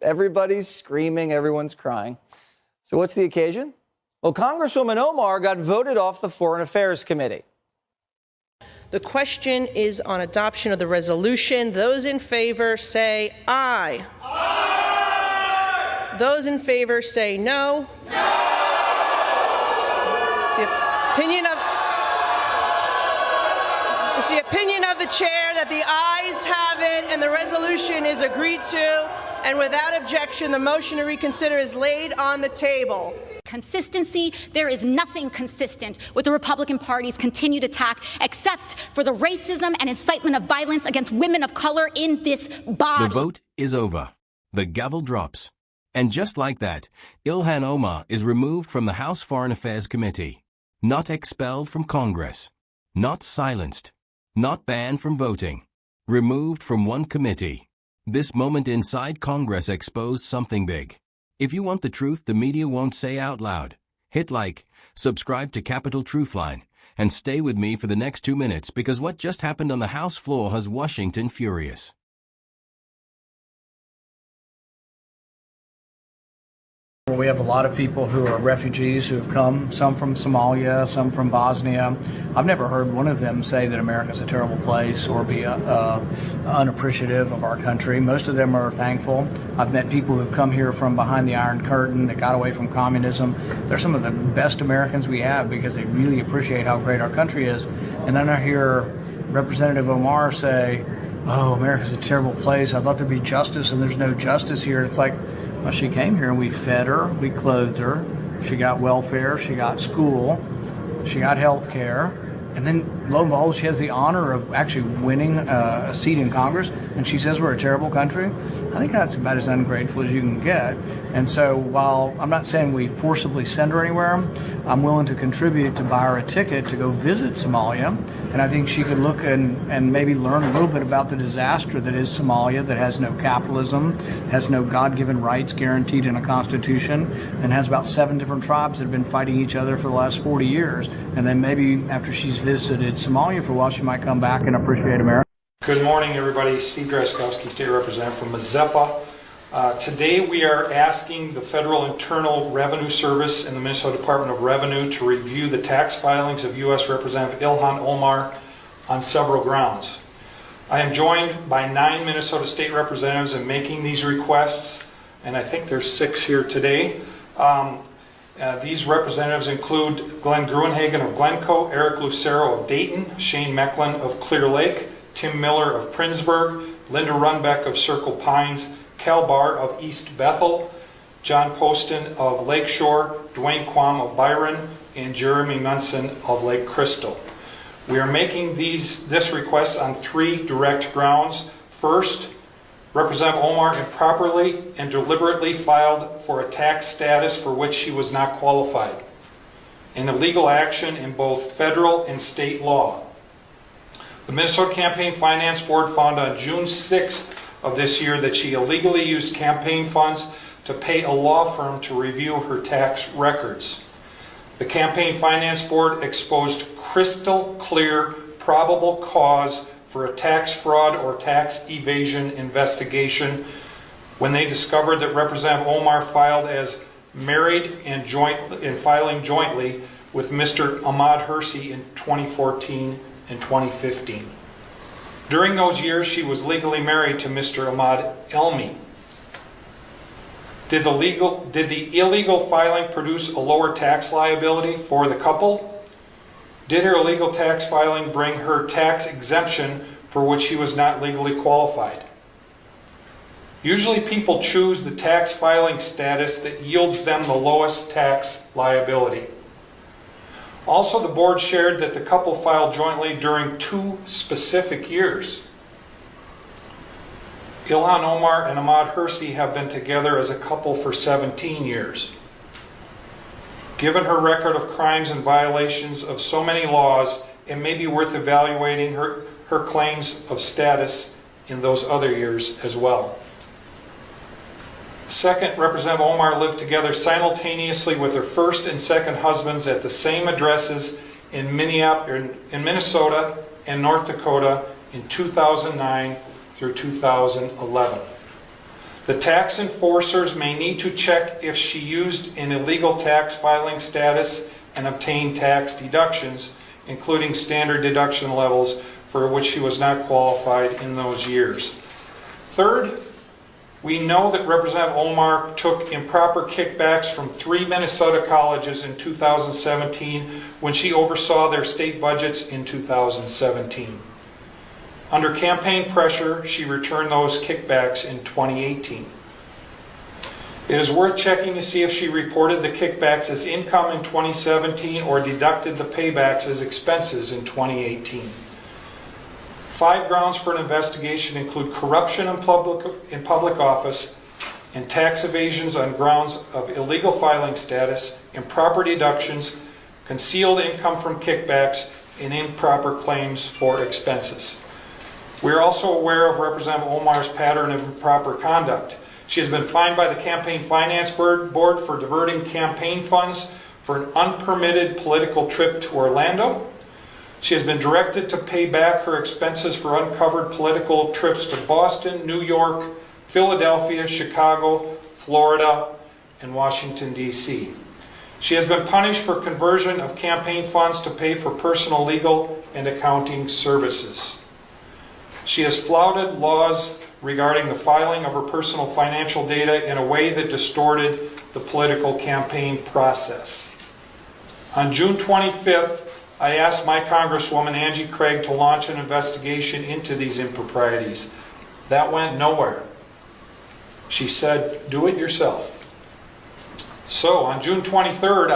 Everybody's screaming, everyone's crying. So what's the occasion? Well, Congresswoman Omar got voted off the Foreign Affairs Committee. The question is on adoption of the resolution. Those in favor say aye. Aye. Those in favor say no. No. It's the opinion of the chair that the ayes have it and the resolution is agreed to. And without objection, the motion to reconsider is laid on the table. Consistency. There is nothing consistent with the Republican Party's continued attack except for the racism and incitement of violence against women of color in this body. The vote is over. The gavel drops. And just like that, Ilhan Omar is removed from the House Foreign Affairs Committee. Not expelled from Congress. Not silenced. Not banned from voting. Removed from one committee. This moment inside Congress exposed something big. If you want the truth the media won't say out loud, hit like, subscribe to Capital Truthline, and stay with me for the next 2 minutes because what just happened on the House floor has Washington furious. We have a lot of people who are refugees who have come, some from Somalia, some from Bosnia. I've never heard one of them say that America's a terrible place or be unappreciative of our country. Most of them are thankful. I've met people who've come here from behind the Iron Curtain that got away from communism. They're some of the best Americans we have because they really appreciate how great our country is. And then I hear Representative Omar say, oh, America's a terrible place. I'd love there to be justice, and there's no justice here. It's like, well, she came here and we fed her, we clothed her, she got welfare, she got school, she got health care, and then lo and behold, she has the honor of actually winning a seat in Congress, and she says we're a terrible country. I think that's about as ungrateful as you can get. And so while I'm not saying we forcibly send her anywhere, I'm willing to contribute to buy her a ticket to go visit Somalia. And I think she could look and maybe learn a little bit about the disaster that is Somalia, that has no capitalism, has no God-given rights guaranteed in a constitution, and has about 7 different tribes that have been fighting each other for the last 40 years. And then maybe after she's visited Somalia for a while, she might come back and appreciate America. Good morning, everybody. Steve Dreiskowski, State Representative from Mazeppa. Today we are asking the Federal Internal Revenue Service and the Minnesota Department of Revenue to review the tax filings of U.S. Representative Ilhan Omar on several grounds. I am joined by 9 Minnesota State Representatives in making these requests, and I think there's 6 here today. These representatives include Glenn Gruenhagen of Glencoe, Eric Lucero of Dayton, Shane Mecklin of Clear Lake, Tim Miller of Princeburg, Linda Runbeck of Circle Pines, Cal Barr of East Bethel, John Poston of Lakeshore, Dwayne Quam of Byron, and Jeremy Munson of Lake Crystal. We are making this request on 3 direct grounds. First, Representative Omar improperly and deliberately filed for a tax status for which she was not qualified, an illegal action in both federal and state law. The Minnesota Campaign Finance Board found on June 6th of this year that she illegally used campaign funds to pay a law firm to review her tax records. The Campaign Finance Board exposed crystal clear probable cause for a tax fraud or tax evasion investigation when they discovered that Representative Omar filed as married and filing jointly with Mr. Ahmad Hersey in 2014 and 2015. During those years, she was legally married to Mr. Ahmad Elmi. Did the illegal filing produce a lower tax liability for the couple? Did her illegal tax filing bring her tax exemption for which she was not legally qualified? Usually people choose the tax filing status that yields them the lowest tax liability. Also, the board shared that the couple filed jointly during 2 specific years. Ilhan Omar and Ahmad Hersey have been together as a couple for 17 years. Given her record of crimes and violations of so many laws, it may be worth evaluating her claims of status in those other years as well. Second, Representative Omar lived together simultaneously with her first and second husbands at the same addresses in Minnesota and North Dakota in 2009 through 2011. The tax enforcers may need to check if she used an illegal tax filing status and obtained tax deductions, including standard deduction levels for which she was not qualified in those years. Third, we know that Representative Omar took improper kickbacks from 3 Minnesota colleges in 2017 when she oversaw their state budgets in 2017. Under campaign pressure, she returned those kickbacks in 2018. It is worth checking to see if she reported the kickbacks as income in 2017 or deducted the paybacks as expenses in 2018. 5 grounds for an investigation include corruption in public office and tax evasions on grounds of illegal filing status, improper deductions, concealed income from kickbacks, and improper claims for expenses. We are also aware of Representative Omar's pattern of improper conduct. She has been fined by the Campaign Finance Board for diverting campaign funds for an unpermitted political trip to Orlando. She has been directed to pay back her expenses for uncovered political trips to Boston, New York, Philadelphia, Chicago, Florida, and Washington, D.C. She has been punished for conversion of campaign funds to pay for personal legal and accounting services. She has flouted laws regarding the filing of her personal financial data in a way that distorted the political campaign process. On June 25th, I asked my Congresswoman Angie Craig to launch an investigation into these improprieties. That went nowhere. She said, do it yourself. So on July 23rd,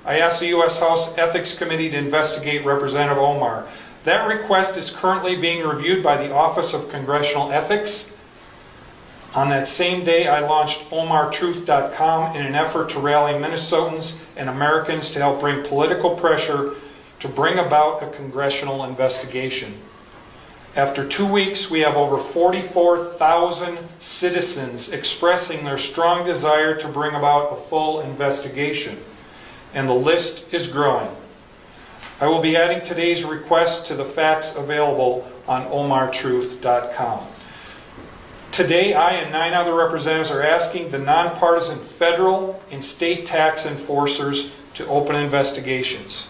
I asked the U.S. House Ethics Committee to investigate Representative Omar. That request is currently being reviewed by the Office of Congressional Ethics. On that same day, I launched OmarTruth.com in an effort to rally Minnesotans and Americans to help bring political pressure to bring about a congressional investigation. After 2 weeks, we have over 44,000 citizens expressing their strong desire to bring about a full investigation, and the list is growing. I will be adding today's request to the facts available on OmarTruth.com. Today, I and 9 other representatives are asking the nonpartisan federal and state tax enforcers to open investigations.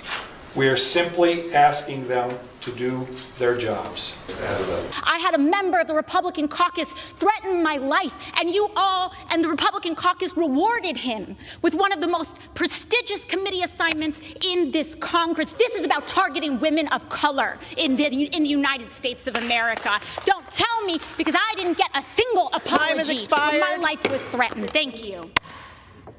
We are simply asking them to do their jobs. I had a member of the Republican caucus threaten my life, and you all and the Republican caucus rewarded him with one of the most prestigious committee assignments in this Congress. This is about targeting women of color in the United States of America. Don't tell me, because I didn't get a single apology when my life was threatened. Thank you.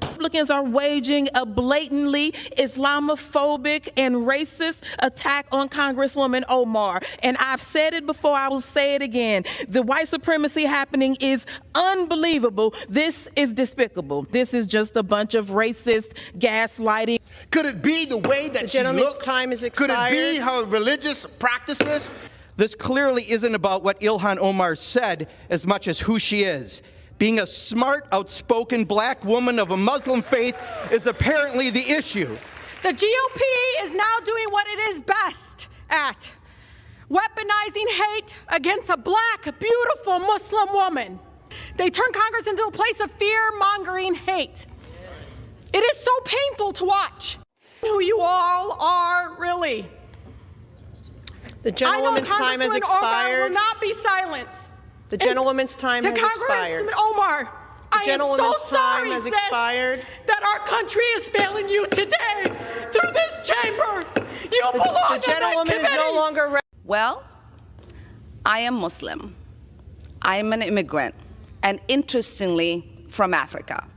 Republicans are waging a blatantly Islamophobic and racist attack on Congresswoman Omar. And I've said it before, I will say it again. The white supremacy happening is unbelievable. This is despicable. This is just a bunch of racist gaslighting. Could it be the way that she looks? Time is expired. Could it be her religious practices? This clearly isn't about what Ilhan Omar said as much as who she is. Being a smart, outspoken black woman of a Muslim faith is apparently the issue. The GOP is now doing what it is best at, weaponizing hate against a black, beautiful Muslim woman. They turn Congress into a place of fear-mongering hate. It is so painful to watch who you all are, really. The gentlewoman's time has expired. Omar will not be silenced. The gentlewoman's time has expired. To Congresswoman Omar, I am so sorry, has sis, expired. that our country is failing you today through this chamber. You belong The gentlewoman is no longer. Well, I am Muslim. I am an immigrant, and interestingly, from Africa.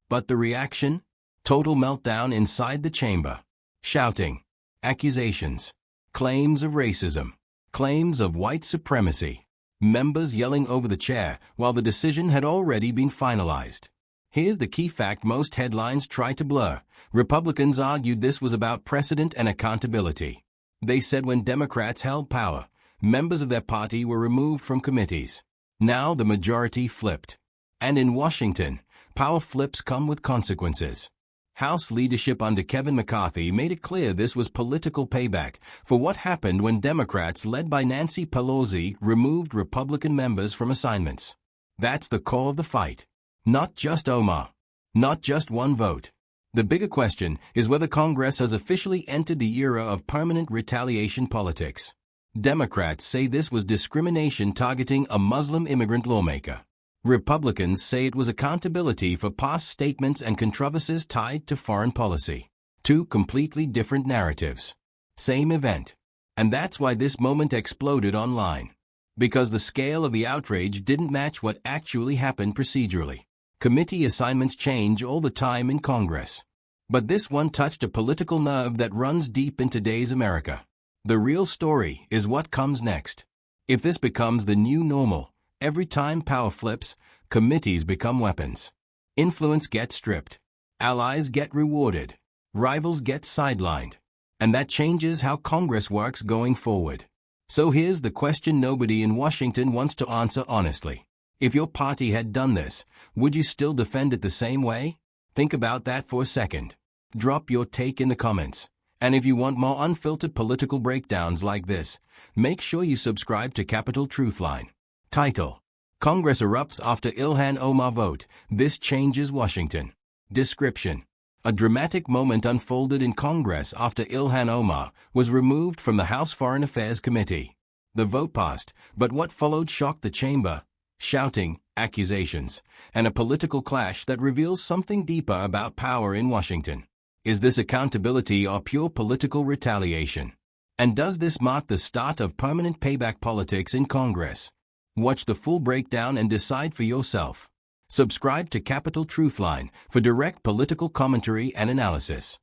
But the reaction? Total meltdown inside the chamber. Shouting, accusations, claims of racism, claims of white supremacy. Members yelling over the chair while the decision had already been finalized. Here's the key fact most headlines try to blur. Republicans argued this was about precedent and accountability. They said when Democrats held power, members of their party were removed from committees. Now the majority flipped. And in Washington, power flips come with consequences. House leadership under Kevin McCarthy made it clear this was political payback for what happened when Democrats, led by Nancy Pelosi, removed Republican members from assignments. That's the core of the fight. Not just Omar. Not just one vote. The bigger question is whether Congress has officially entered the era of permanent retaliation politics. Democrats say this was discrimination targeting a Muslim immigrant lawmaker. Republicans say it was accountability for past statements and controversies tied to foreign policy. Two completely different narratives. Same event. And that's why this moment exploded online. Because the scale of the outrage didn't match what actually happened procedurally. Committee assignments change all the time in Congress. But this one touched a political nerve that runs deep in today's America. The real story is what comes next. If this becomes the new normal, every time power flips, committees become weapons. Influence gets stripped. Allies get rewarded. Rivals get sidelined. And that changes how Congress works going forward. So here's the question nobody in Washington wants to answer honestly. If your party had done this, would you still defend it the same way? Think about that for a second. Drop your take in the comments. And if you want more unfiltered political breakdowns like this, make sure you subscribe to Capitol Truthline. Title: Congress erupts after Ilhan Omar vote. This changes Washington. Description: a dramatic moment unfolded in Congress after Ilhan Omar was removed from the House Foreign Affairs Committee. The vote passed, but what followed shocked the chamber. Shouting, accusations, and a political clash that reveals something deeper about power in Washington. Is this accountability or pure political retaliation? And does this mark the start of permanent payback politics in Congress? Watch the full breakdown and decide for yourself. Subscribe to Capitol Truthline for direct political commentary and analysis.